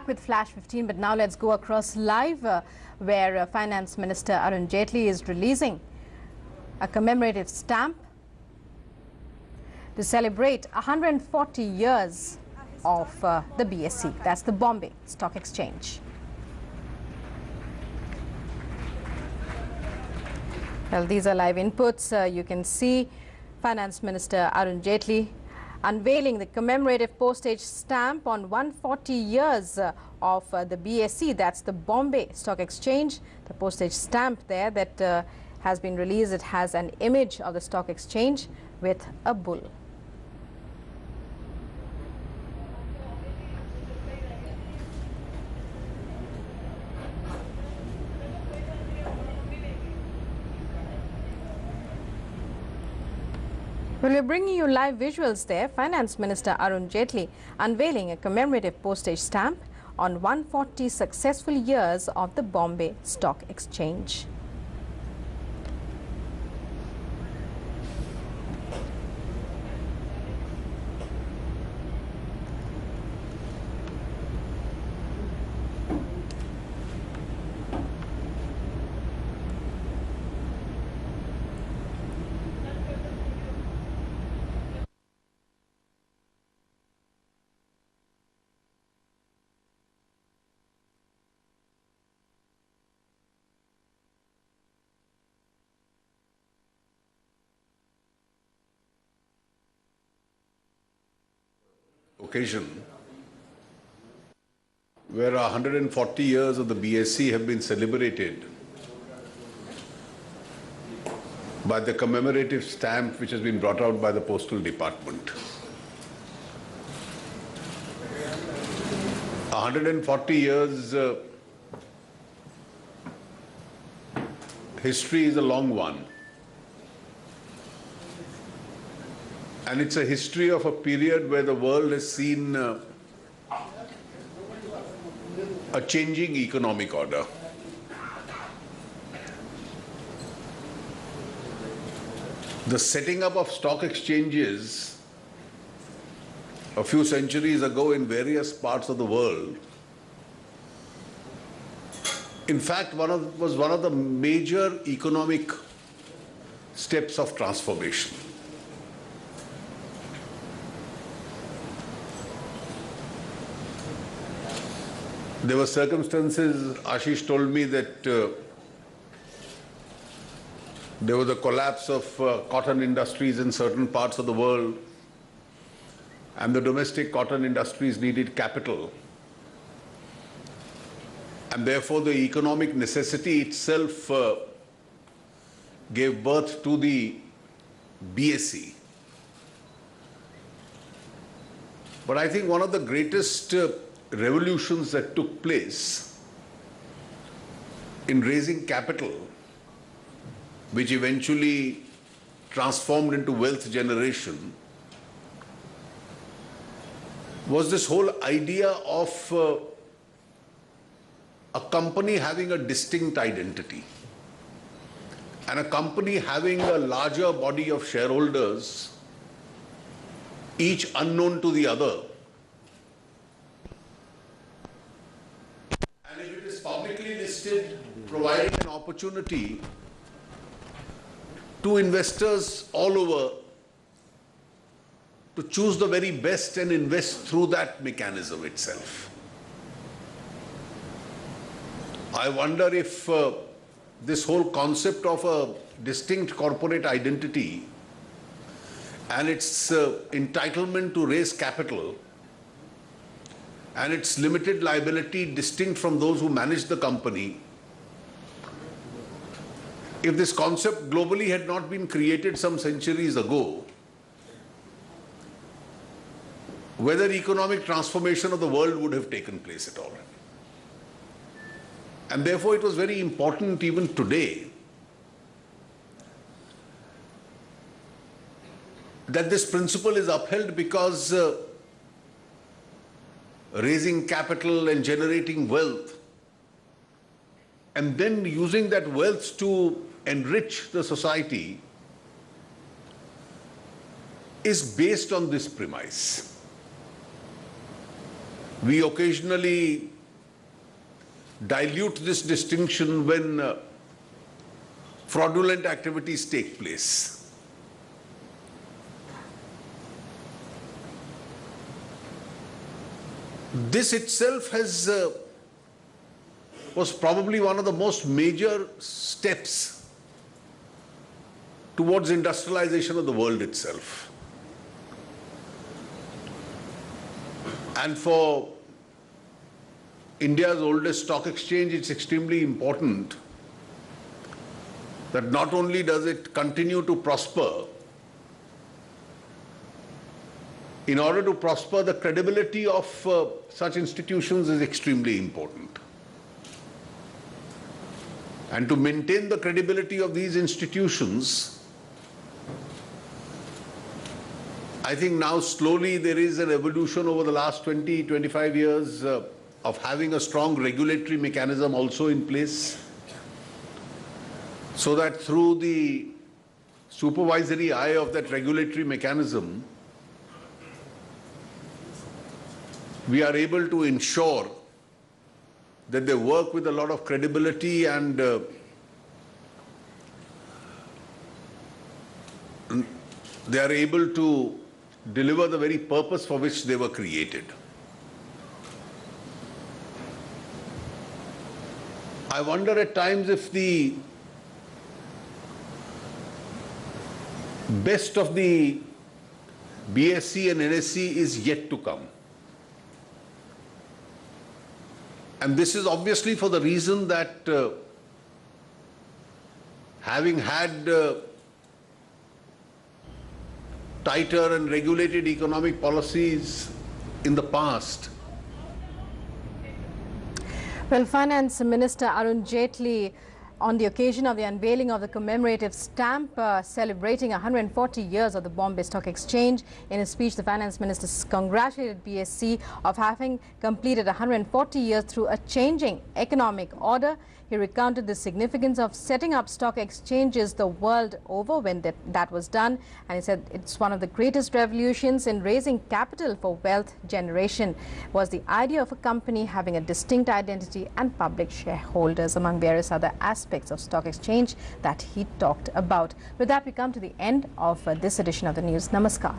back with Flash 15, but now let's go across live where Finance Minister Arun Jaitley is releasing a commemorative stamp to celebrate 140 years of the BSE, that's the Bombay Stock Exchange. Well, these are live inputs. You can see Finance Minister Arun Jaitley unveiling the commemorative postage stamp on 140 years of the BSE, that's the Bombay Stock Exchange. The postage stamp there that has been released, it has an image of the stock exchange with a bull. Well, we're bringing you live visuals there. Finance Minister Arun Jaitley unveiling a commemorative postage stamp on 140 successful years of the Bombay Stock Exchange. Occasion where 140 years of the BSE have been celebrated by the commemorative stamp which has been brought out by the Postal Department. 140 years history is a long one. And it's a history of a period where the world has seen a changing economic order. The setting up of stock exchanges a few centuries ago in various parts of the world, in fact, was one of the major economic steps of transformation. There were circumstances, Ashish told me that there was a collapse of cotton industries in certain parts of the world, and the domestic cotton industries needed capital. And therefore the economic necessity itself gave birth to the BSE. But I think one of the greatest revolutions that took place in raising capital, which eventually transformed into wealth generation, was this whole idea of a company having a distinct identity and a company having a larger body of shareholders, each unknown to the other. Publicly listed, providing an opportunity to investors all over to choose the very best and invest through that mechanism itself. I wonder if this whole concept of a distinct corporate identity and its entitlement to raise capital and its limited liability distinct from those who manage the company, if this concept globally had not been created some centuries ago, whether economic transformation of the world would have taken place at all. And therefore it was very important even today that this principle is upheld, because raising capital and generating wealth and then using that wealth to enrich the society is based on this premise. We occasionally dilute this distinction when fraudulent activities take place. This itself was probably one of the most major steps towards industrialization of the world itself. And for India's oldest stock exchange, it's extremely important that not only does it continue to prosper, in order to prosper, the credibility of such institutions is extremely important. And to maintain the credibility of these institutions, I think now slowly there is an evolution over the last 20, 25 years of having a strong regulatory mechanism also in place, so that through the supervisory eye of that regulatory mechanism, we are able to ensure that they work with a lot of credibility and they are able to deliver the very purpose for which they were created. I wonder at times if the best of the BSE and NSE is yet to come. And this is obviously for the reason that having had tighter and regulated economic policies in the past. Well, Finance Minister Arun Jaitley, on the occasion of the unveiling of the commemorative stamp celebrating 140 years of the Bombay Stock Exchange, in his speech, the Finance Minister congratulated BSE of having completed 140 years through a changing economic order. He recounted the significance of setting up stock exchanges the world over when that was done, and he said it's one of the greatest revolutions in raising capital for wealth generation was the idea of a company having a distinct identity and public shareholders, among various other aspects of stock exchange that he talked about. With that, we come to the end of this edition of the news. Namaskar.